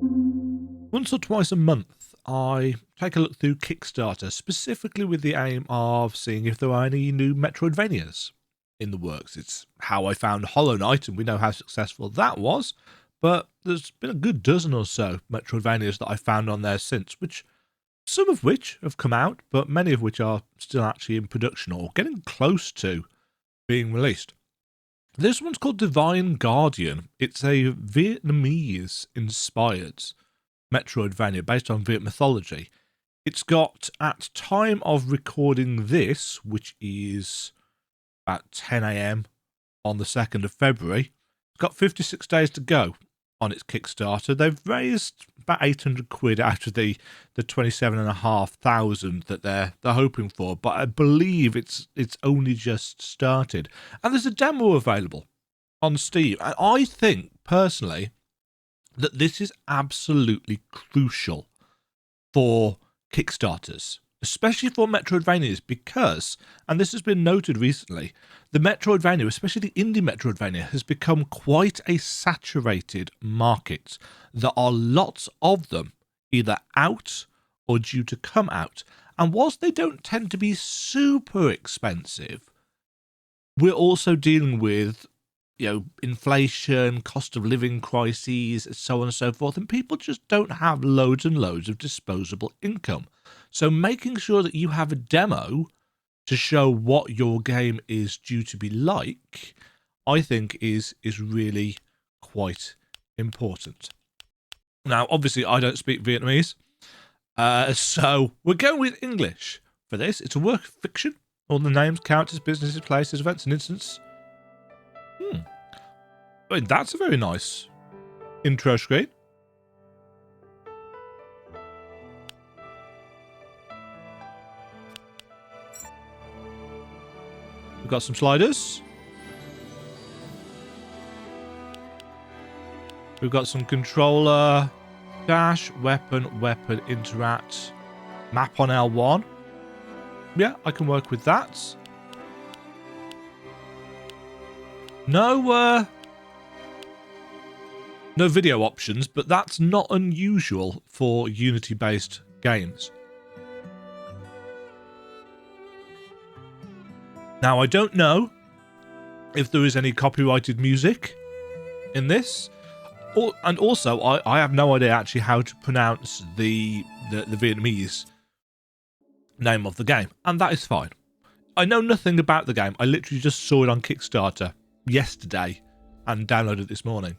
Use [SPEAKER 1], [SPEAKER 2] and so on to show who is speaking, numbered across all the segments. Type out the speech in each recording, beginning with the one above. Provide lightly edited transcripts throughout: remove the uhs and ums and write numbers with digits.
[SPEAKER 1] Once or twice a month, I take a look through Kickstarter, specifically with the aim of seeing if there are any new Metroidvanias in the works. It's how I found Hollow Knight, and we know how successful that was, but there's been a good dozen or so Metroidvanias that I found on there since, some of which have come out, but many of which are still actually in production or getting close to being released. This one's called Divine Guardian. It's a Vietnamese-inspired Metroidvania based on Viet mythology. It's got, at time of recording this, which is about 10 AM on the 2nd of February, it's got 56 days to go on its Kickstarter. They've raised about 800 quid out of the 27,500 that they're hoping for, but I believe it's only just started. And there's a demo available on Steam, and I think personally that this is absolutely crucial for Kickstarters, especially for Metroidvanias, because, and this has been noted recently, the Metroidvania, especially the indie Metroidvania, has become quite a saturated market. There are lots of them, either out or due to come out, and whilst they don't tend to be super expensive, we're also dealing with inflation, cost of living crises, so on and so forth, and people just don't have loads and loads of disposable income. So making sure that you have a demo to show what your game is due to be like, I think is really quite important. Now, obviously, I don't speak Vietnamese, so we're going with English for this. It's a work of fiction. All the names, characters, businesses, places, events, and incidents. I mean, that's a very nice intro screen. We've got some sliders. We've got some controller, dash, weapon, interact, map on L1. Yeah, I can work with that. No video options, but that's not unusual for Unity-based games. Now, I don't know if there is any copyrighted music in this, and also I have no idea actually how to pronounce the Vietnamese name of the game, and that is fine. I know nothing about the game. I literally just saw it on Kickstarter yesterday and downloaded it this morning.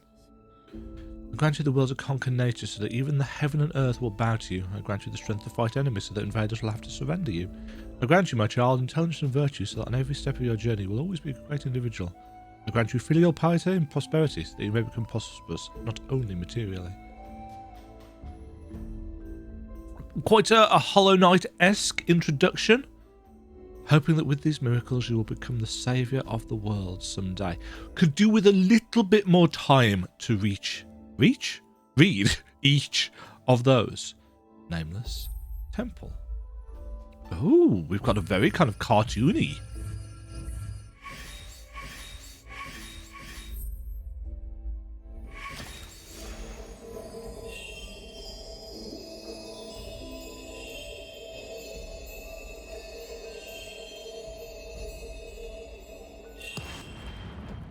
[SPEAKER 1] I grant you the will to conquer nature so that even the heaven and earth will bow to you. I grant you the strength to fight enemies so that invaders will have to surrender you. I grant you, my child, intelligence and virtue so that on every step of your journey you will always be a great individual. I grant you filial piety and prosperity so that you may become prosperous, not only materially. Quite a Hollow Knight-esque introduction. Hoping that with these miracles you will become the saviour of the world someday. Could do with a little bit more time to read each of those. Nameless temple. Oh, we've got a very kind of cartoony.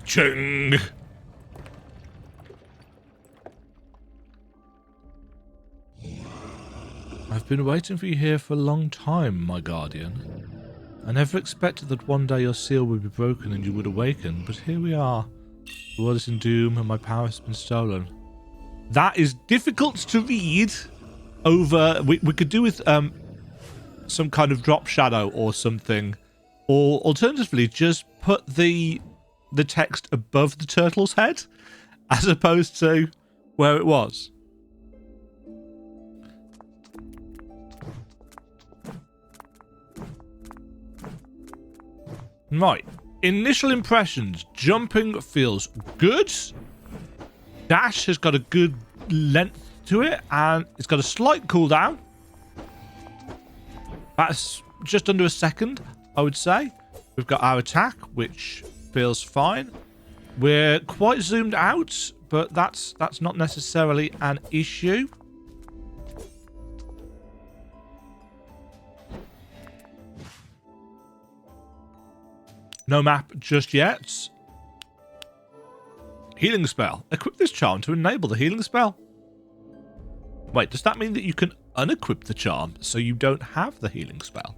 [SPEAKER 1] Ching! I've been waiting for you here for a long time, my guardian. I never expected that one day your seal would be broken and you would awaken, but here we are. The world is in doom and my power has been stolen. That is difficult to read over... We could do with some kind of drop shadow or something. Or alternatively, just put the text above the turtle's head as opposed to where it was. Right. Initial impressions. Jumping feels good. Dash has got a good length to it, and it's got a slight cooldown. That's just under a second, I would say. We've got our attack, which feels fine. We're quite zoomed out, but that's not necessarily an issue. No map just yet. Healing spell. Equip this charm to enable the healing spell. Wait, does that mean that you can unequip the charm so you don't have the healing spell?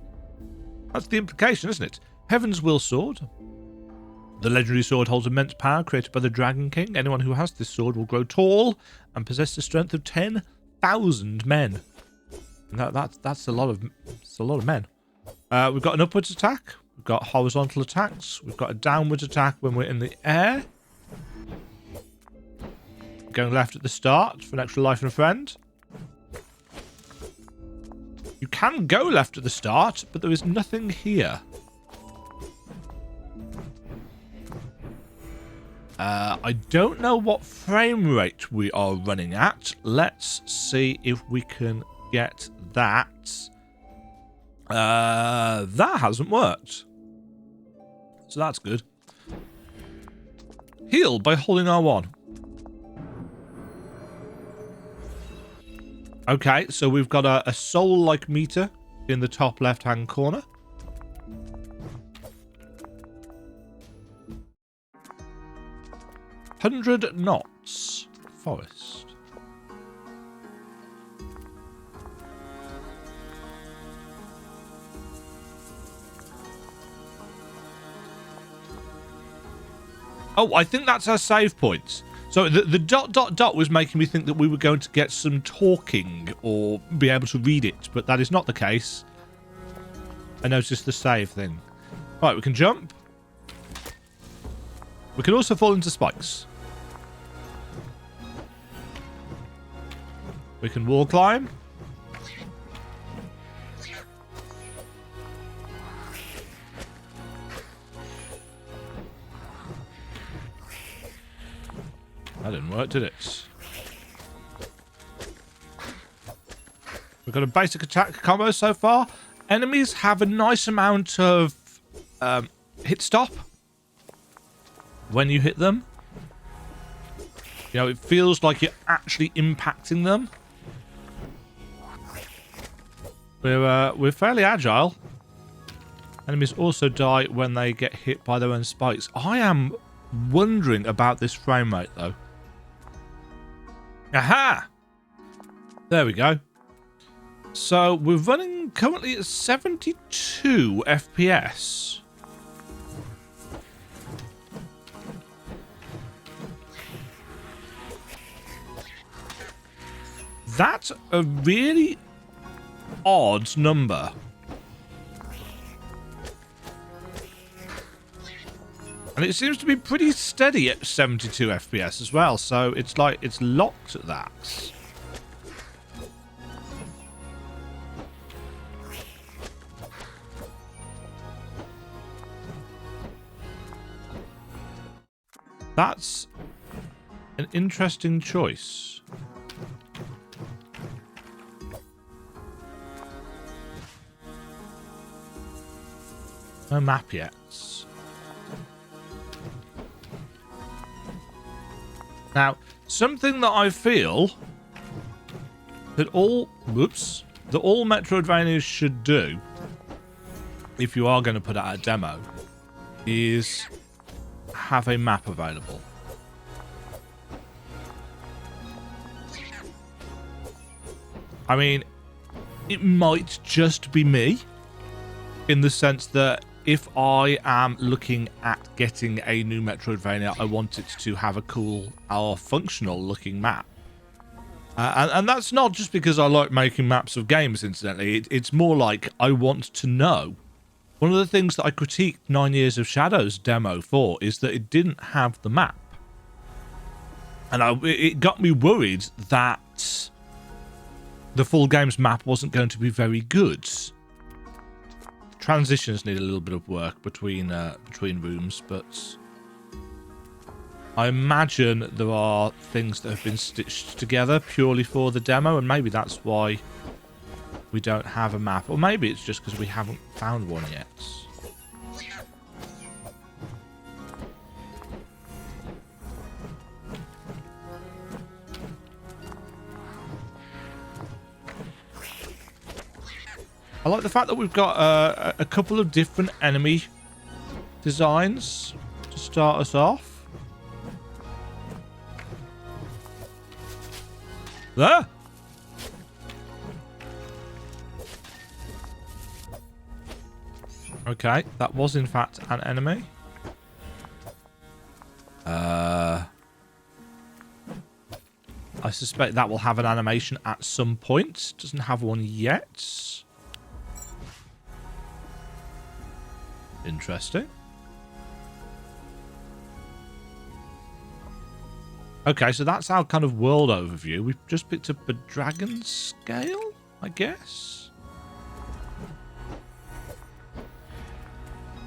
[SPEAKER 1] That's the implication, isn't it? Heaven's Will Sword. The legendary sword holds immense power created by the Dragon King. Anyone who has this sword will grow tall and possess the strength of 10,000 men. That's a lot of men. We've got an upwards attack. We've got horizontal attacks. We've got a downwards attack when we're in the air. Going left at the start for an extra life and a friend. You can go left at the start, but there is nothing here. I don't know what frame rate we are running at. Let's see if we can get that. That hasn't worked. So that's good. Heal by holding R1. Okay, so we've got a soul-like meter in the top left-hand corner. "100 knots. Forest. Oh, I think that's our save points. So the ... was making me think that we were going to get some talking or be able to read it, but that is not the case. I noticed the save thing. Right, we can jump. We can also fall into spikes. We can wall climb. That didn't work, did it? We've got a basic attack combo so far. Enemies have a nice amount of hit stop when you hit them. You know, it feels like you're actually impacting them. We're fairly agile. Enemies also die when they get hit by their own spikes. I am wondering about this frame rate, though. Aha! There we go. So we're running currently at 72 FPS. That's a really odd number. And it seems to be pretty steady at 72 FPS as well, so it's like it's locked at that. That's an interesting choice. No map yet. Now, something that I feel that all Metroidvanias should do, if you are going to put out a demo, is have a map available. I mean, it might just be me, in the sense that if I am looking at getting a new Metroidvania, I want it to have a cool or functional looking map. And that's not just because I like making maps of games, incidentally. It's more like I want to know. One of the things that I critiqued 9 Years of Shadows demo for is that it didn't have the map. And it got me worried that the full game's map wasn't going to be very good. Transitions need a little bit of work between rooms, but I imagine there are things that have been stitched together purely for the demo, and maybe that's why we don't have a map. Or maybe it's just because we haven't found one yet. I like the fact that we've got a couple of different enemy designs to start us off. There! Okay, that was in fact an enemy. I suspect that will have an animation at some point. Doesn't have one yet. Interesting. Okay, so that's our kind of world overview. We've just picked up a dragon scale, I guess.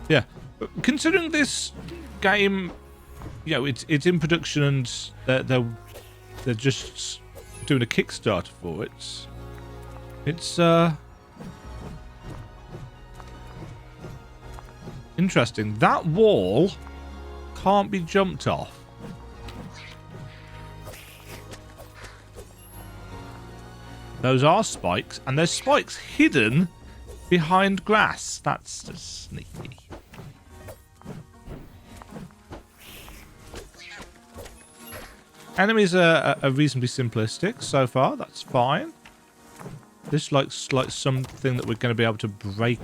[SPEAKER 1] Yeah. Considering this game, you know, it's in production and they're just doing a Kickstarter for it. It's interesting. That wall can't be jumped off. Those are spikes, and there's spikes hidden behind grass. That's just sneaky. Enemies are reasonably simplistic so far. That's fine. This looks like something that we're going to be able to break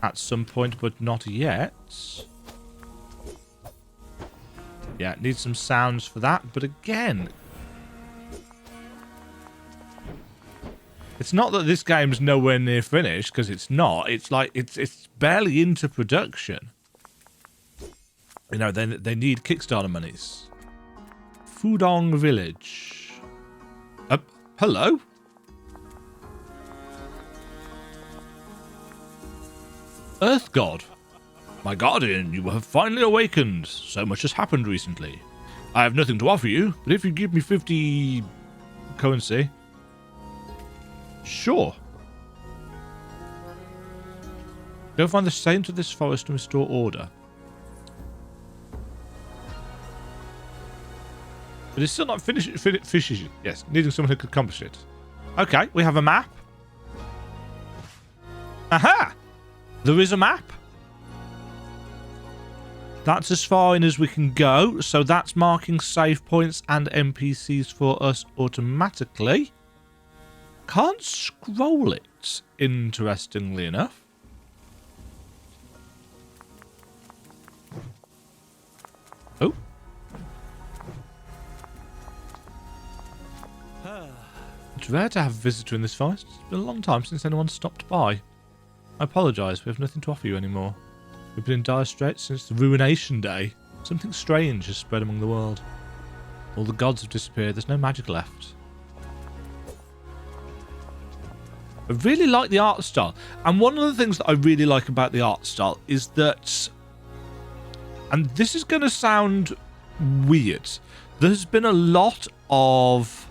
[SPEAKER 1] at some point, but not yet. Yeah, need some sounds for that. But again, it's not that this game's nowhere near finished, because it's not. It's like it's barely into production. You know, they need Kickstarter monies. Fudong Village. Hello? Earth God. My guardian, you have finally awakened. So much has happened recently. I have nothing to offer you, but if you give me 50 currency... Sure. Go find the saint of this forest and restore order. But it's still not finished. Yes, needing someone who could accomplish it. Okay, we have a map. Aha! There is a map. That's as far in as we can go. So that's marking save points and NPCs for us automatically. Can't scroll it, interestingly enough. Oh. It's rare to have a visitor in this forest. It's been a long time since anyone stopped by. I apologise, we have nothing to offer you anymore. We've been in dire straits since the Ruination Day. Something strange has spread among the world. All the gods have disappeared, there's no magic left. I really like the art style. And one of the things that I really like about the art style is that, and this is going to sound weird, there's been a lot of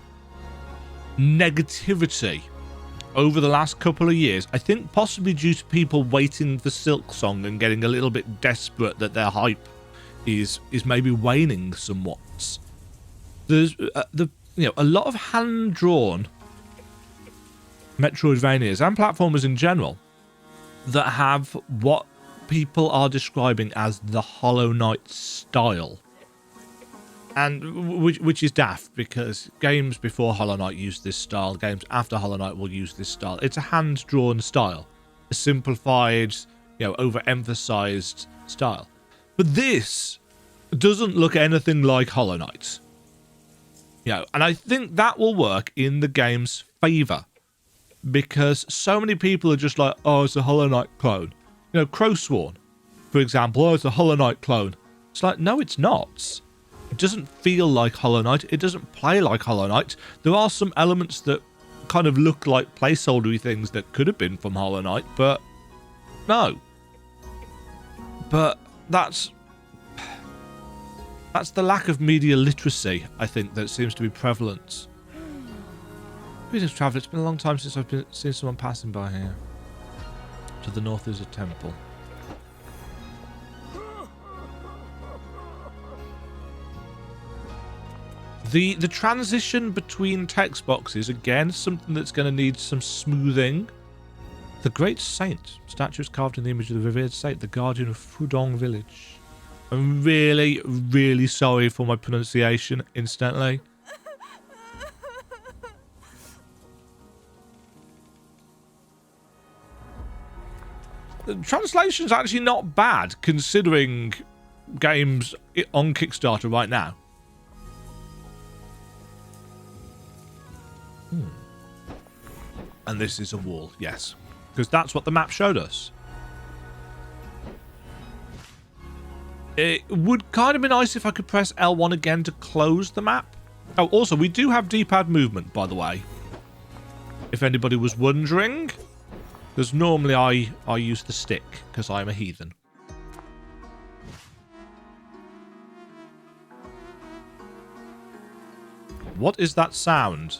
[SPEAKER 1] negativity over the last couple of years. I think possibly due to people waiting for Silksong and getting a little bit desperate that their hype is maybe waning somewhat. There's a lot of hand-drawn Metroidvanias and platformers in general that have what people are describing as the Hollow Knight style. And which is daft, because games before Hollow Knight used this style, games after Hollow Knight will use this style. It's a hand-drawn style, a simplified, overemphasized style. But this doesn't look anything like Hollow Knight. And I think that will work in the game's favor, because so many people are just like, oh, it's a Hollow Knight clone. Crowsworn, for example, oh, it's a Hollow Knight clone. It's like, no, it's not. It doesn't feel like Hollow Knight. It doesn't play like Hollow Knight. There are some elements that kind of look like placeholdery things that could have been from Hollow Knight, but no. But that's the lack of media literacy, I think, that seems to be prevalent. Greetings, traveller. It's been a long time since I've seen someone passing by here. To the north is a temple. The transition between text boxes, again, something that's going to need some smoothing. The Great Saint. Statue is carved in the image of the revered saint, the guardian of Fudong village. I'm really, really sorry for my pronunciation, incidentally. The translation's actually not bad, considering games on Kickstarter right now. And this is a wall, yes. Because that's what the map showed us. It would kind of be nice if I could press L1 again to close the map. Oh, also, we do have D-pad movement, by the way. If anybody was wondering. Because normally I use the stick, because I'm a heathen. What is that sound?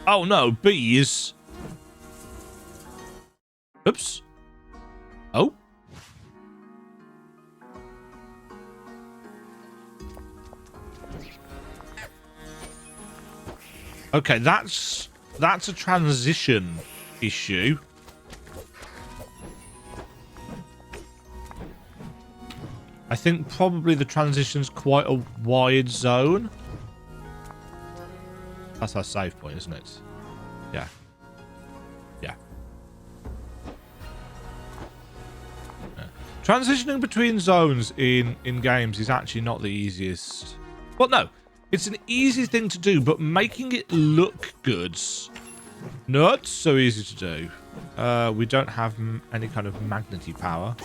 [SPEAKER 1] Oh no, bees. Oops. Oh. Okay, that's a transition issue. I think probably the transition's quite a wide zone. That's our save point, isn't it? Yeah. Yeah. Transitioning between zones in games is actually not the easiest. Well, no. It's an easy thing to do, but making it look good, not so easy to do. We don't have any kind of magnety power.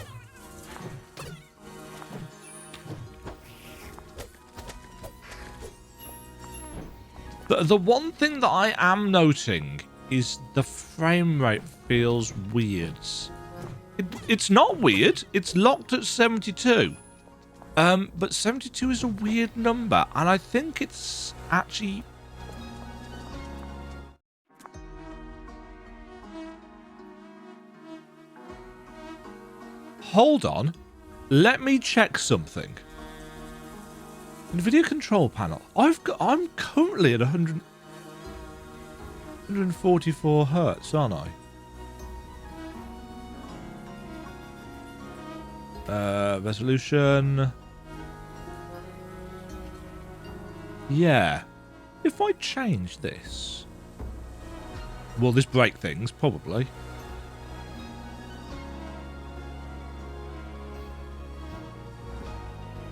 [SPEAKER 1] The one thing that I am noting is the frame rate feels weird. It's not weird. It's locked at 72. But 72 is a weird number, and I think it's actually... Hold on. Let me check something. NVIDIA control panel. I'm currently at 144 hertz, aren't I? Resolution. Yeah. If I change this, will this break things? Probably.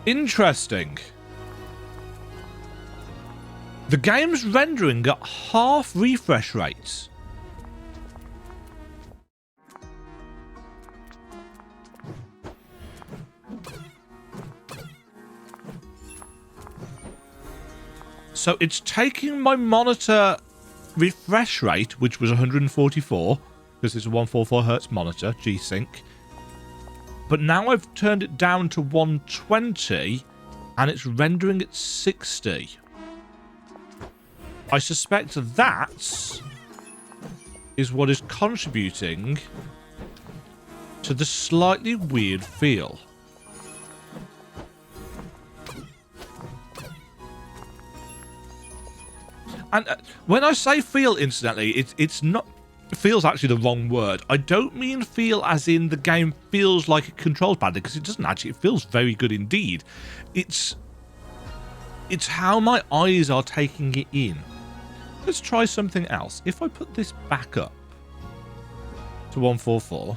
[SPEAKER 1] Interesting. The game's rendering at half refresh rates. So it's taking my monitor refresh rate, which was 144, because it's a 144 hertz monitor, G-Sync. But now I've turned it down to 120, and it's rendering at 60. I suspect that is what is contributing to the slightly weird feel. And when I say feel, incidentally, it's not... Feel's actually the wrong word. I don't mean feel as in the game feels like it controls badly, because it doesn't actually. It feels very good indeed. It's how my eyes are taking it in. Let's try something else. If I put this back up to 144,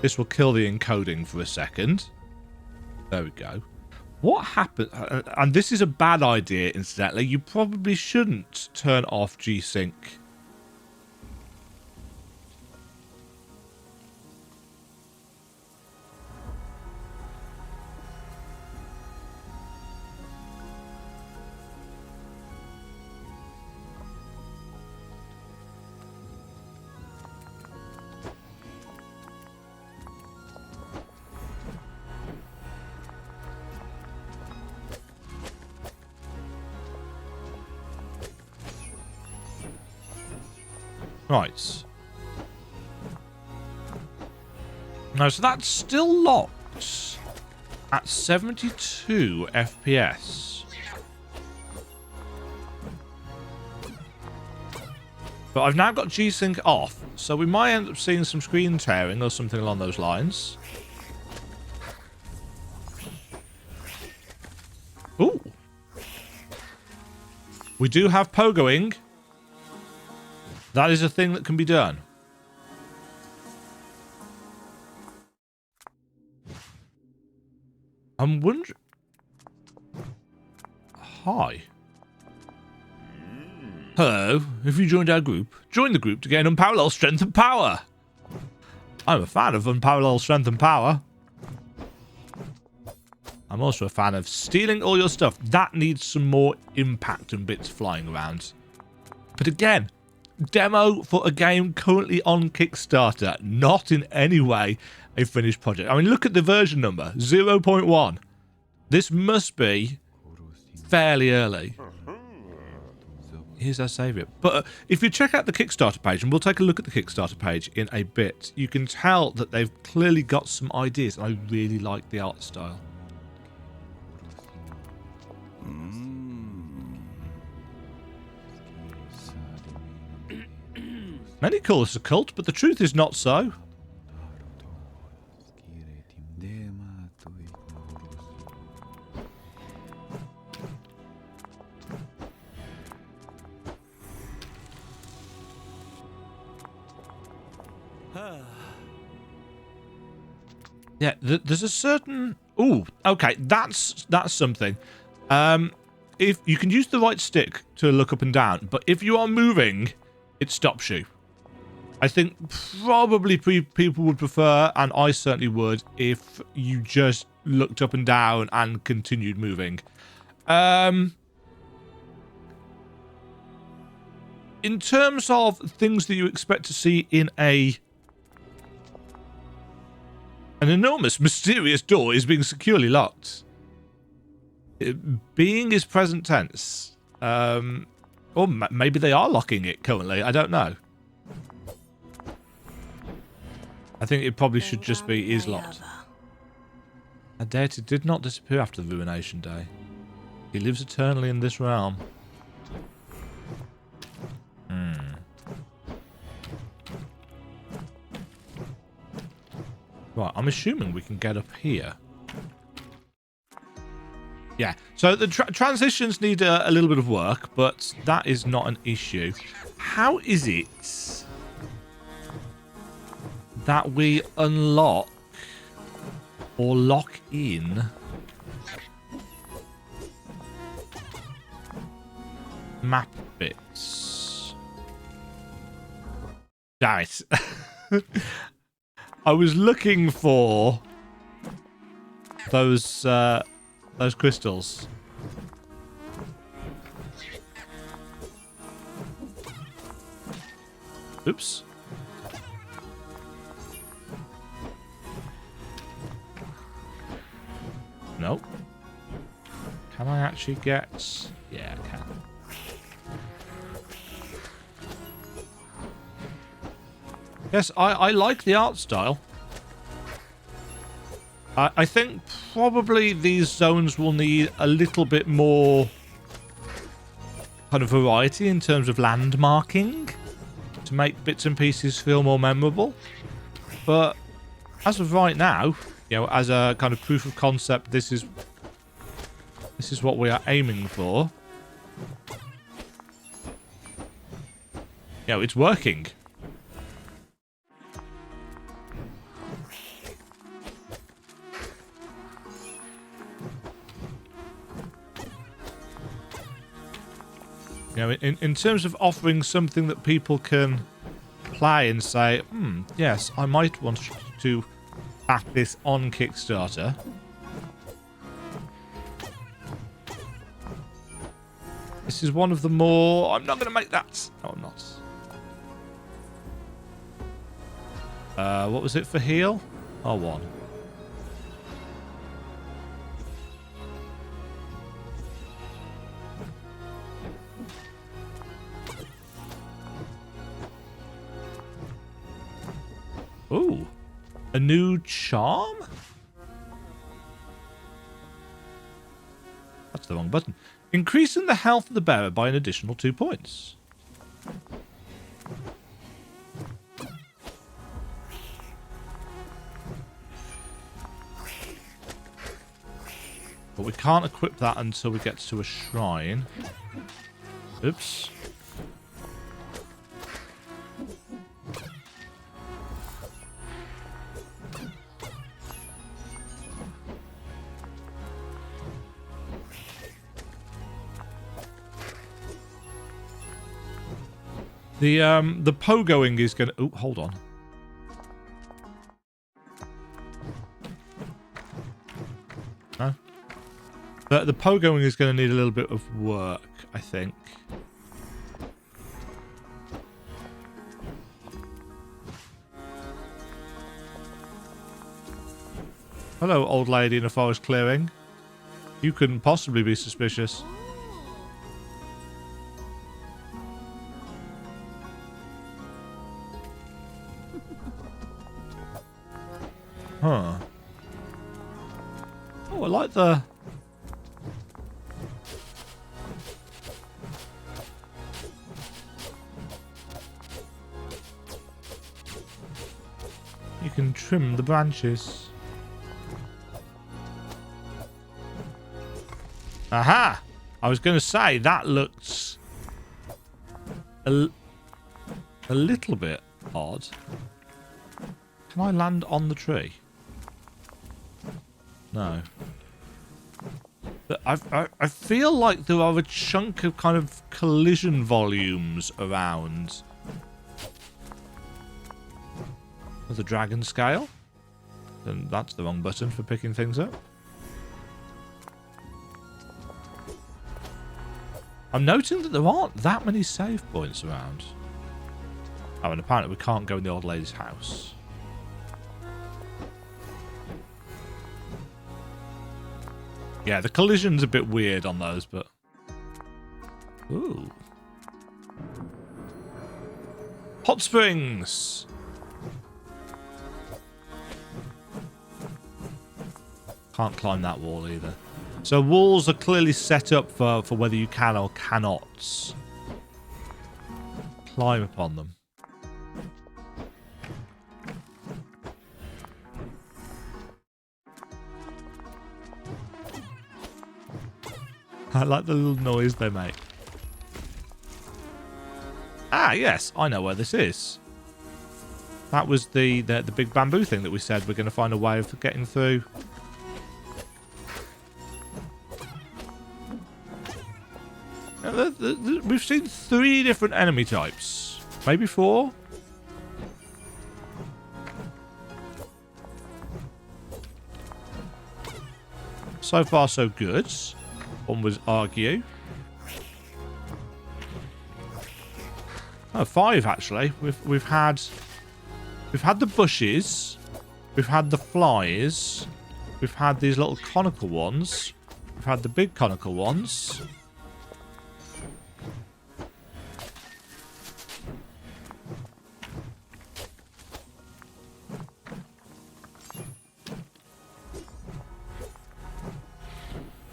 [SPEAKER 1] this will kill the encoding for a second. There we go. What happened? And this is a bad idea, incidentally. You probably shouldn't turn off G-Sync. Right. No, so that's still locked at 72 FPS. But I've now got G-Sync off, so we might end up seeing some screen tearing or something along those lines. Ooh. We do have pogoing. That is a thing that can be done. I'm wondering... Hi. Hello. Have you joined our group? Join the group to gain unparalleled strength and power. I'm a fan of unparalleled strength and power. I'm also a fan of stealing all your stuff. That needs some more impact and bits flying around. But again, demo for a game currently on Kickstarter. Not in any way a finished project. I mean, look at the version number. 0.1. This must be fairly early. Here's our saviour. But if you check out the Kickstarter page, and we'll take a look at the Kickstarter page in a bit, you can tell that they've clearly got some ideas. I really like the art style. Many call this a cult, but the truth is not so. Yeah, there's a certain... Ooh, okay, that's something. If you can use the right stick to look up and down, but if you are moving, it stops you. I think probably people would prefer, and I certainly would, if you just looked up and down and continued moving. In terms of things that you expect to see in an enormous, mysterious door is being securely locked. Being is present tense. Or maybe they are locking it currently. I don't know. I think it probably should just be is locked. A deity did not disappear after the Ruination Day. He lives eternally in this realm. Right, I'm assuming we can get up here. Yeah, so the transitions need a little bit of work, but that is not an issue. How is it that we unlock or lock in map bits? Damn it. I was looking for those crystals. Oops. Nope. Can I actually get... Yeah, I can. Yes, I like the art style. I think probably these zones will need a little bit more kind of variety in terms of landmarking to make bits and pieces feel more memorable. But as of right now, you know, as a kind of proof of concept, this is what we are aiming for. You know, it's working. You know, in terms of offering something that people can play and say, yes, I might want to back this on Kickstarter. This is one of the more... I'm not going to make that. No, I'm not. What was it for heal? R1. Ooh, a new charm? That's the wrong button. Increasing the health of the bearer by an additional 2 points. But we can't equip that until we get to a shrine. Oops. The pogoing is gonna... Oh, hold on. No? The pogoing is going to need a little bit of work, I think. Hello, old lady in a forest clearing. You couldn't possibly be suspicious. Huh. Oh, I like the... You can trim the branches. Aha! I was going to say, that looks a little bit odd. Can I land on the tree? No. But I feel like there are a chunk of kind of collision volumes around. The dragon scale. Then that's the wrong button for picking things up. I'm noting that there aren't that many save points around. Oh, and apparently we can't go in the old lady's house. Yeah, the collision's a bit weird on those, but... Ooh. Hot springs! Can't climb that wall either. So walls are clearly set up for whether you can or cannot climb upon them. I like the little noise they make. Ah, yes, I know where this is. That was the big bamboo thing that we said we're going to find a way of getting through. We've seen 3 different enemy types. Maybe 4? So far, so good. One would argue. Oh, 5 actually. We've had the bushes. We've had the flies. We've had these little conical ones. We've had the big conical ones.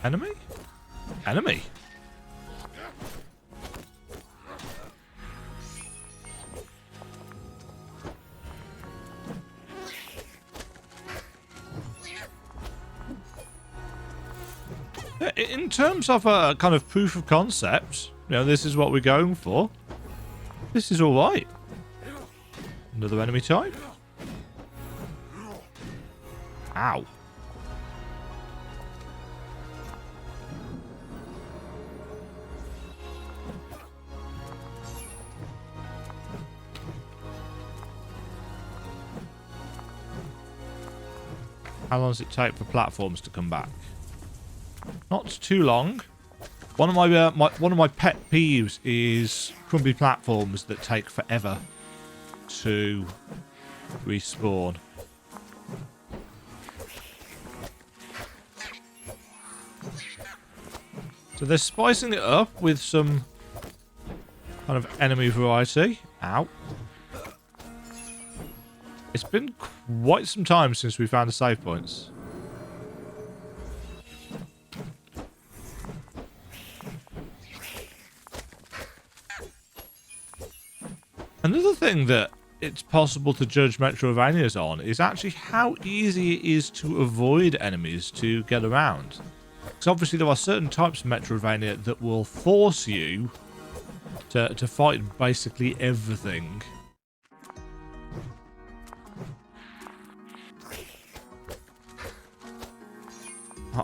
[SPEAKER 1] Enemy? Enemy? In terms of a kind of proof of concept, you know, this is what we're going for. This is alright. Another enemy type. Ow. How long does it take for platforms to come back? Not too long. One of my pet peeves is crumbly platforms that take forever to respawn. So they're spicing it up with some kind of enemy variety. Ow. It's been quite some time since we found the save points. Another thing that it's possible to judge Metroidvanias on is actually how easy it is to avoid enemies to get around. Because obviously there are certain types of Metroidvania that will force you to fight basically everything.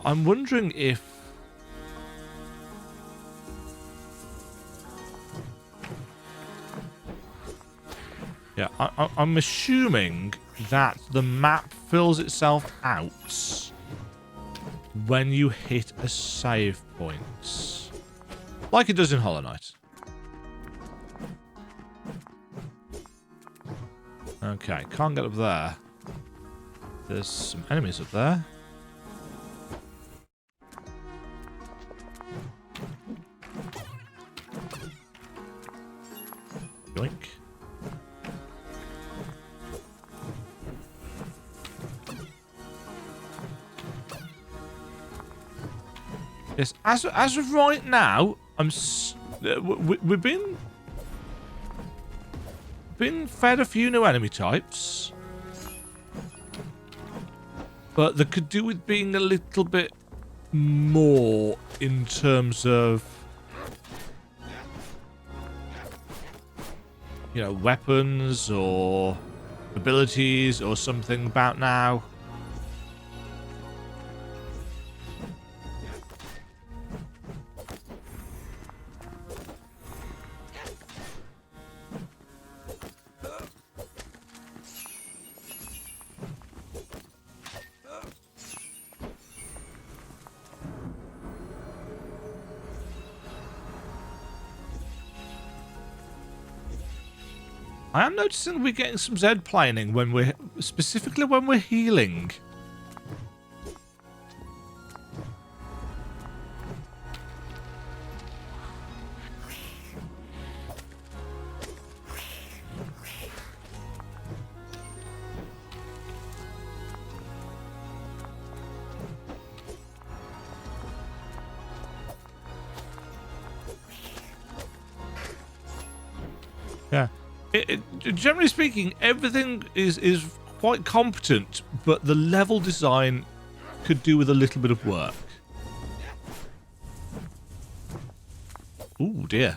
[SPEAKER 1] I'm wondering if... Yeah, I'm assuming that the map fills itself out when you hit a save point. Like it does in Hollow Knight. Okay, can't get up there. There's some enemies up there. Yoink. Yes, as of right now, we've been fed a few new enemy types, but that could do with being a little bit more in terms of, you know, weapons or abilities or something about now. I am noticing we're getting some Z planing when we're, specifically when we're healing. Yeah. Generally speaking, everything is quite competent, but the level design could do with a little bit of work. Ooh, dear.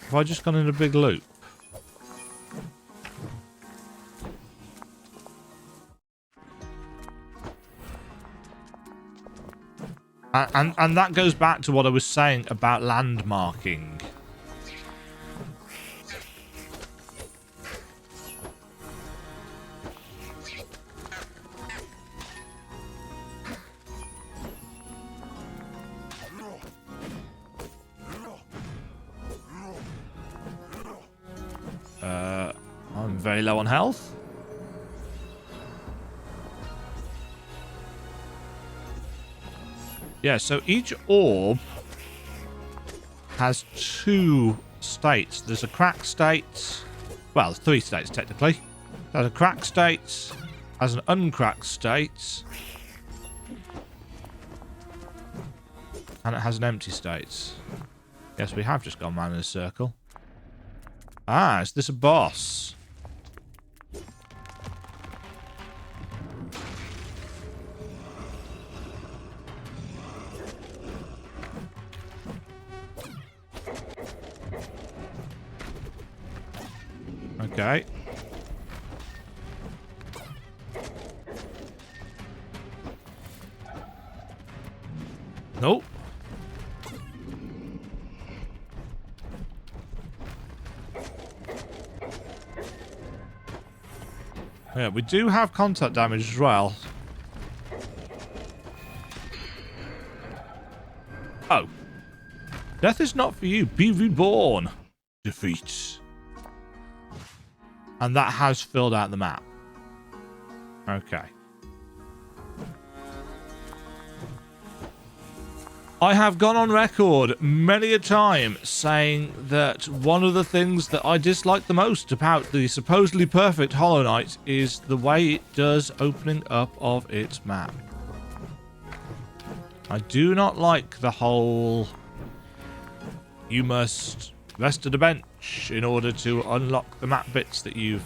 [SPEAKER 1] Have I just gone in a big loop? And that goes back to what I was saying about landmarking. I'm very low on health. Yeah, so each orb has two states. There's a crack state. Well, there's three states, technically. There's a crack state, has an uncracked state, and it has an empty state. Yes, we have just gone round in a circle. Ah, is this a boss? Okay. Nope. Yeah, we do have contact damage as well. Oh. Death is not for you. Be reborn. Defeat. And that has filled out the map. Okay. I have gone on record many a time saying that one of the things that I dislike the most about the supposedly perfect Hollow Knight is the way it does opening up of its map. I do not like the whole you must rest at a bench much in order to unlock the map bits that you've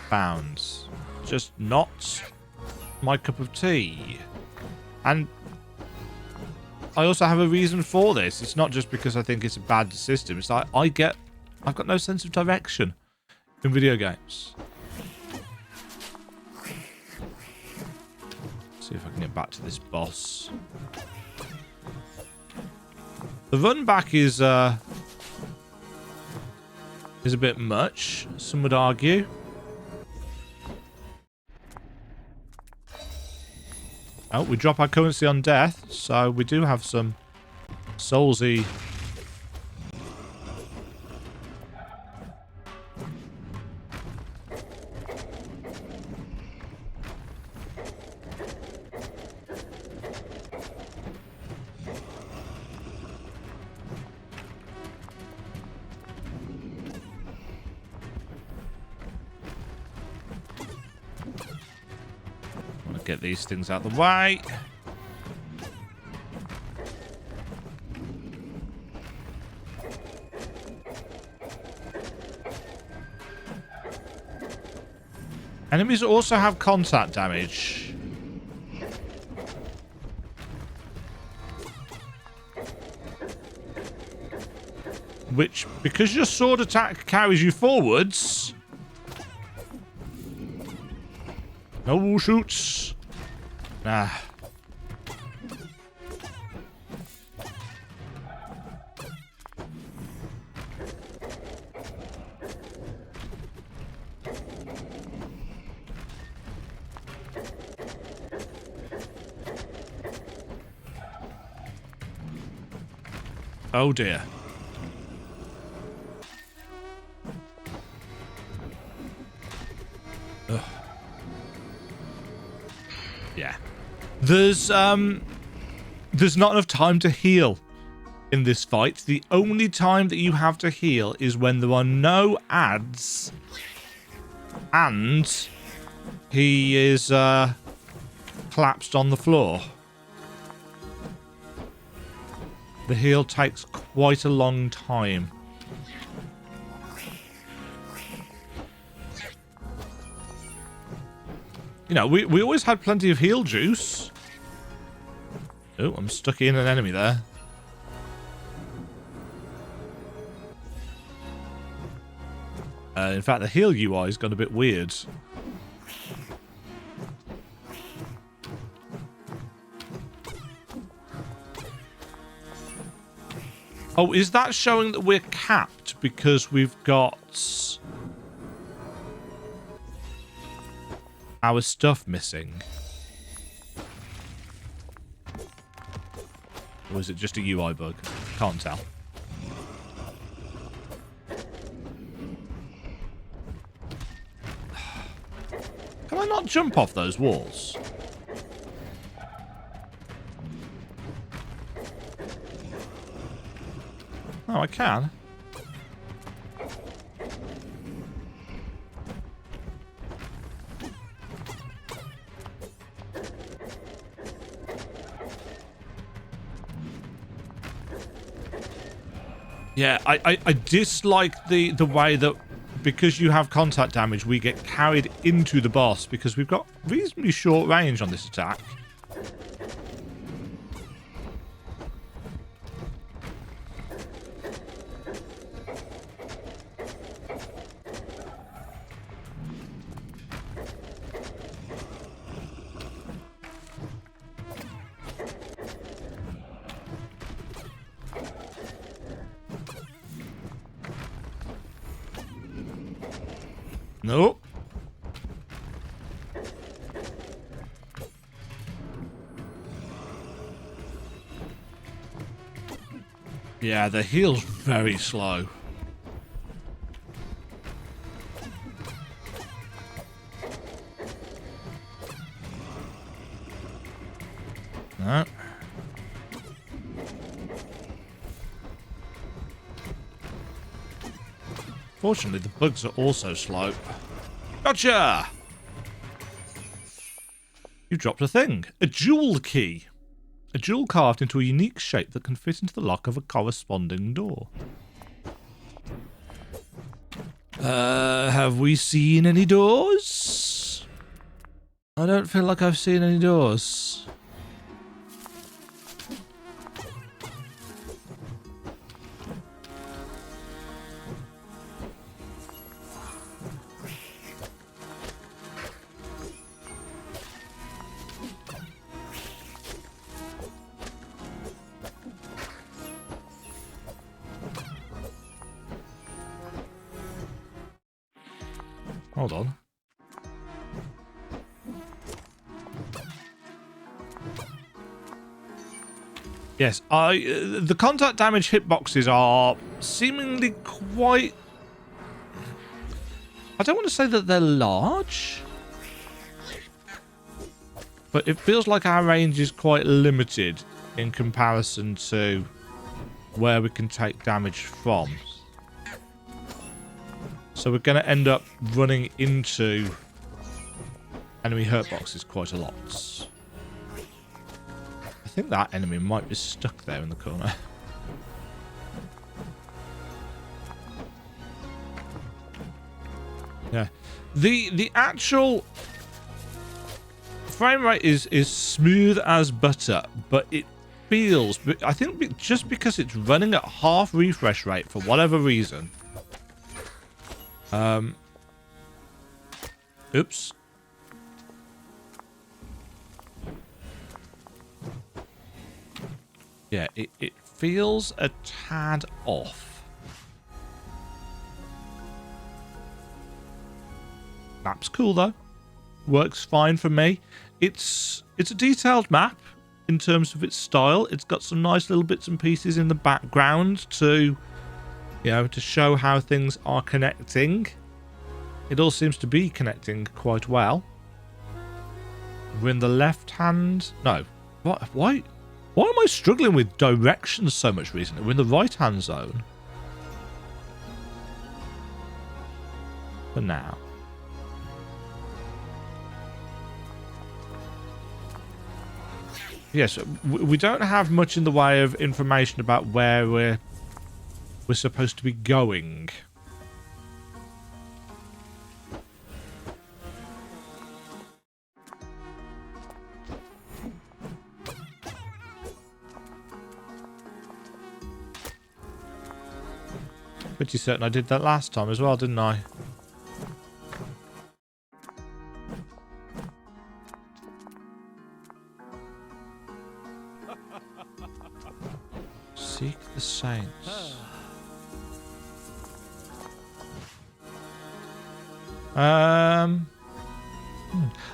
[SPEAKER 1] found. Just not my cup of tea. And I also have a reason for this. It's not just because I think it's a bad system. It's like I've got no sense of direction in video games. See if I can get back to this boss. The run back is a bit much, some would argue. Oh, we drop our currency on death, so we do have some soulsy. Get these things out of the way. Enemies also have contact damage. Which, because your sword attack carries you forwards... No shoots. Nah. Oh dear. Ugh. Yeah. There's not enough time to heal in this fight. The only time that you have to heal is when there are no ads and he is collapsed on the floor. The heal takes quite a long time. You know, we always had plenty of heal juice. Oh, I'm stuck in an enemy there. In fact, the heal UI has gone a bit weird. Oh, is that showing that we're capped because we've got our stuff missing? Or is it just a UI bug? Can't tell. Can I not jump off those walls? Oh, I can. Yeah, I dislike the way that because you have contact damage, we get carried into the boss because we've got reasonably short range on this attack. Nope. Yeah, the heal's very slow. No. Fortunately, the bugs are also slow. Gotcha! You dropped a thing. A jewel key. A jewel carved into a unique shape that can fit into the lock of a corresponding door. Have we seen any doors? I don't feel like I've seen any doors. Hold on. Yes, the contact damage hitboxes are seemingly quite... I don't want to say that they're large, but it feels like our range is quite limited in comparison to where we can take damage from. So we're going to end up running into enemy hurt boxes quite a lot. I think that enemy might be stuck there in the corner. Yeah. The actual frame rate is smooth as butter, but it feels... I think just because it's running at half refresh rate for whatever reason... Oops. Yeah, it feels a tad off. Map's cool though. Works fine for me. It's a detailed map in terms of its style. It's got some nice little bits and pieces in the background to... you know, to show how things are connecting. It all seems to be connecting quite well. We're in the left hand... No. What? Why am I struggling with directions so much recently? We're in the right hand zone. For now. Yes, we don't have much in the way of information about where we're supposed to be going. Pretty certain I did that last time as well, didn't I? Seek the saints.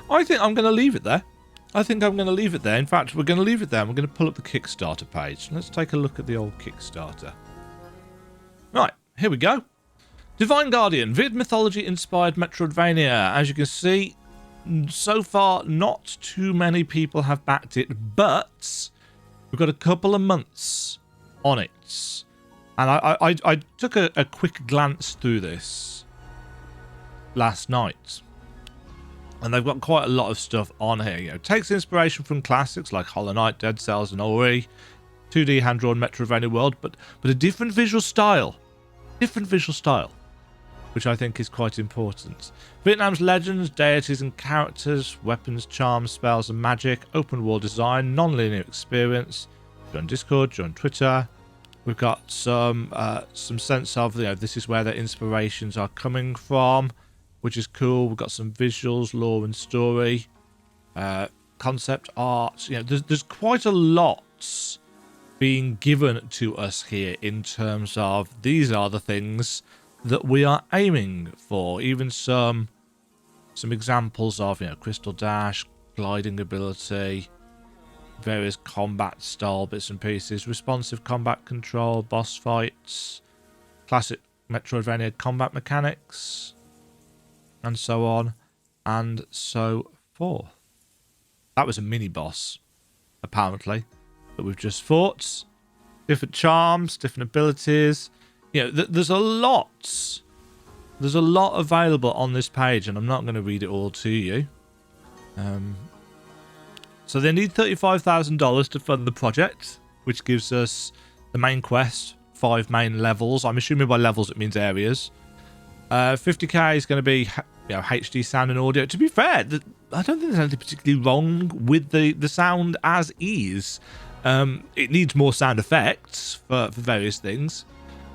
[SPEAKER 1] I think I'm going to leave it there. In fact, we're going to leave it there. And we're going to pull up the Kickstarter page. Let's take a look at the old Kickstarter. Right, here we go. Divine Guardian, Vid mythology-inspired Metroidvania. As you can see, so far, not too many people have backed it, but we've got a couple of months on it. And I took a quick glance through this last night. And they've got quite a lot of stuff on here. You know, takes inspiration from classics like Hollow Knight, Dead Cells, and Ori, 2D hand-drawn Metroidvania world, but a different visual style. Which I think is quite important. Vietnam's legends, deities and characters, weapons, charms, spells and magic, open world design, non-linear experience. Join Discord, join Twitter. We've got some sense of, you know, this is where their inspirations are coming from, which is cool. We've got some visuals, lore and story, concept art. You know, there's quite a lot being given to us here in terms of these are the things that we are aiming for. Even some examples of, you know, crystal dash, gliding ability, various combat style bits and pieces, responsive combat control, boss fights, classic Metroidvania combat mechanics, and so on and so forth. That was a mini boss, apparently, that we've just fought. Different charms, different abilities. You know, there's a lot. There's a lot available on this page, and I'm not going to read it all to you. So they need $35,000 to fund the project, which gives us the main quest, 5 main levels. I'm assuming by levels it means areas. 50k is going to be HD sound and audio. To be fair, I don't think there's anything particularly wrong with the sound as is. It needs more sound effects for various things.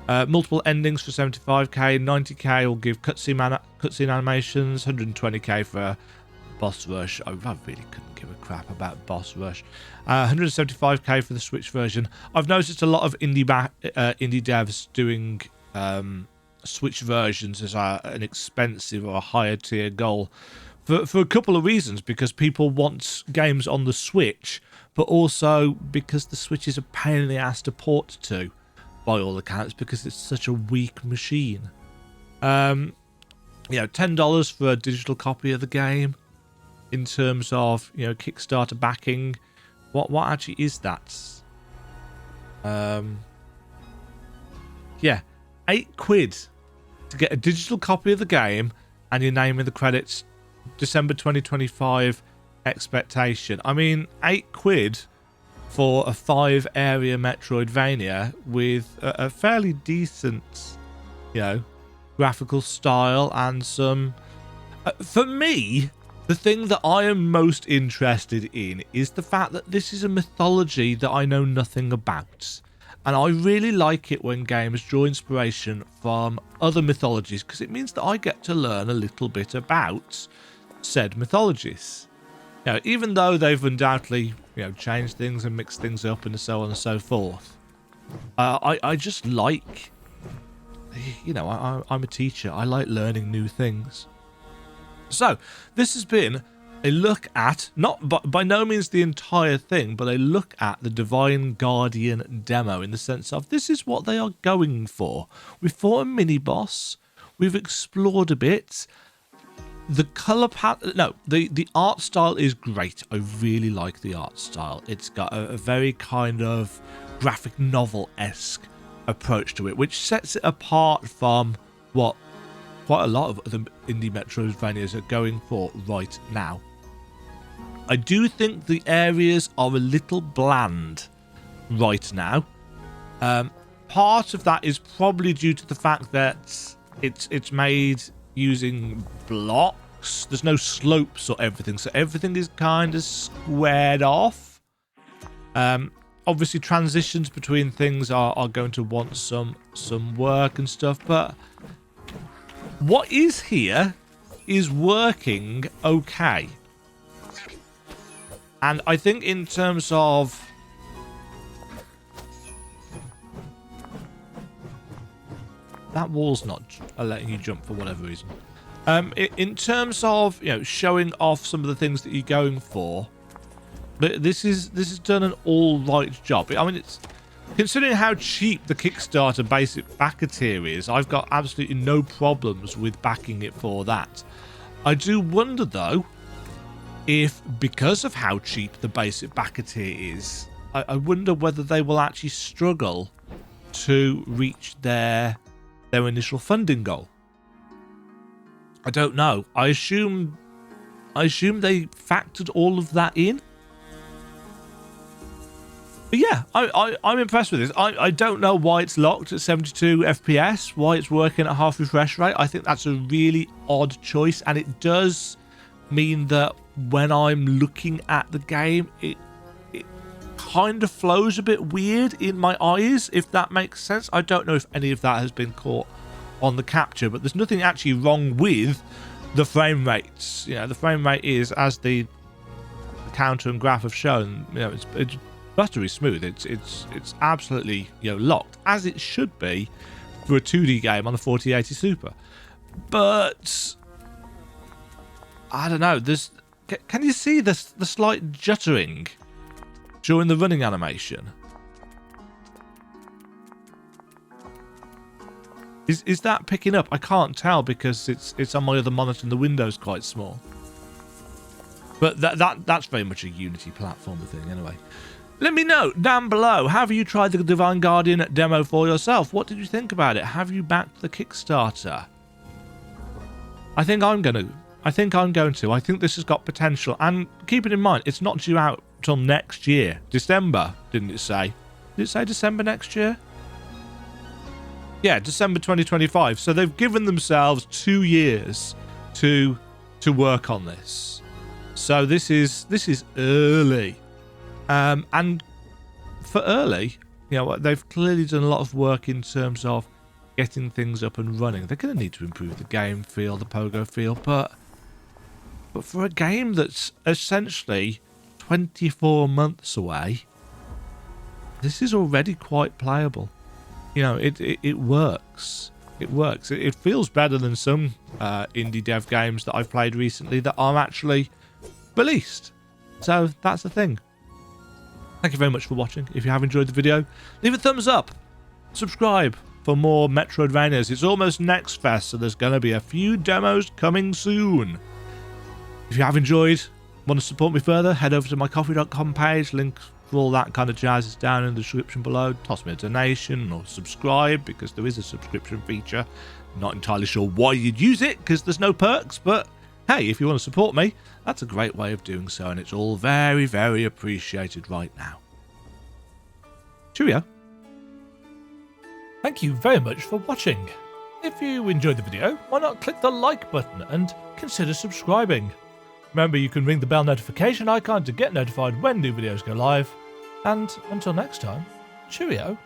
[SPEAKER 1] Multiple endings for 75k, 90k will give cutscene animations, 120k for boss rush. I really couldn't give a crap about boss rush. 175k for the Switch version. I've noticed a lot of indie devs doing Switch versions as an expensive or a higher tier goal for a couple of reasons, because people want games on the Switch, but also because the Switch is a pain in the ass to port to, by all accounts, because it's such a weak machine. $10 for a digital copy of the game. In terms of Kickstarter backing, what actually is that? £8 to get a digital copy of the game and your name in the credits. December 2025 expectation. I mean, £8 for a 5-area Metroidvania with a fairly decent, graphical style and some. For me, the thing that I am most interested in is the fact that this is a mythology that I know nothing about. And I really like it when games draw inspiration from other mythologies, because it means that I get to learn a little bit about said mythologies. Even though they've undoubtedly, changed things and mixed things up and so on and so forth. I just like, I'm a teacher. I like learning new things. So, this has been a look at, by no means the entire thing, but a look at the Divine Guardian demo, in the sense of this is what they are going for. We fought a mini-boss, we've explored a bit, the colour palette, the art style is great. I really like the art style. It's got a very kind of graphic novel-esque approach to it, which sets it apart from what quite a lot of other indie Metroidvanias are going for right now. I do think the areas are a little bland right now. Part of that is probably due to the fact that it's made using blocks. There's no slopes or everything, so everything is kind of squared off. Obviously, transitions between things are going to want some work and stuff, but what is here is working okay. And I think in terms of that wall's not letting you jump for whatever reason. In terms of showing off some of the things that you're going for, but this has done an all right job. I mean, it's considering how cheap the Kickstarter basic backer tier is, I've got absolutely no problems with backing it for that. I do wonder though, if because of how cheap the basic backer tier is, I wonder whether they will actually struggle to reach their initial funding goal. I don't know. I assume they factored all of that in. But yeah, I'm impressed with this. I don't know why it's locked at 72 FPS, why it's working at half refresh rate. I think that's a really odd choice, and it does mean that when I'm looking at the game, it kind of flows a bit weird in my eyes, if that makes sense. I don't know if any of that has been caught on the capture, but there's nothing actually wrong with the frame rates. The frame rate is, as the counter and graph have shown, it's buttery smooth. It's absolutely locked, as it should be for a 2D game on a 4080 Super. But I don't know. Can you see the slight juttering during the running animation? Is that picking up? I can't tell because it's on my other monitor and the window's quite small. But that's very much a Unity platformer thing anyway. Let me know down below. Have you tried the Divine Guardian demo for yourself? What did you think about it? Have you backed the Kickstarter? I think I'm going to. I think this has got potential. And keep it in mind, it's not due out till next year. December, didn't it say? Did it say December next year? Yeah, December 2025. So they've given themselves 2 years to work on this. So this is early. And for early, you know, they've clearly done a lot of work in terms of getting things up and running. They're going to need to improve the game feel, the pogo feel, but for a game that's essentially 24 months away, this is already quite playable. You know, it works. It works. It feels better than some indie dev games that I've played recently that are actually released. So that's the thing. Thank you very much for watching. If you have enjoyed the video, leave a thumbs up. Subscribe for more Metroidvanias. It's almost Next Fest, so there's going to be a few demos coming soon. If you have enjoyed, want to support me further, head over to my Ko-fi.com page. Link for all that kind of jazz is down in the description below. Toss me a donation or subscribe, because there is a subscription feature. Not entirely sure why you'd use it, because there's no perks, but hey, if you want to support me, that's a great way of doing so, and it's all very, very appreciated right now. Cheerio. Thank you very much for watching. If you enjoyed the video, why not click the like button and consider subscribing. Remember, you can ring the bell notification icon to get notified when new videos go live. And until next time, cheerio.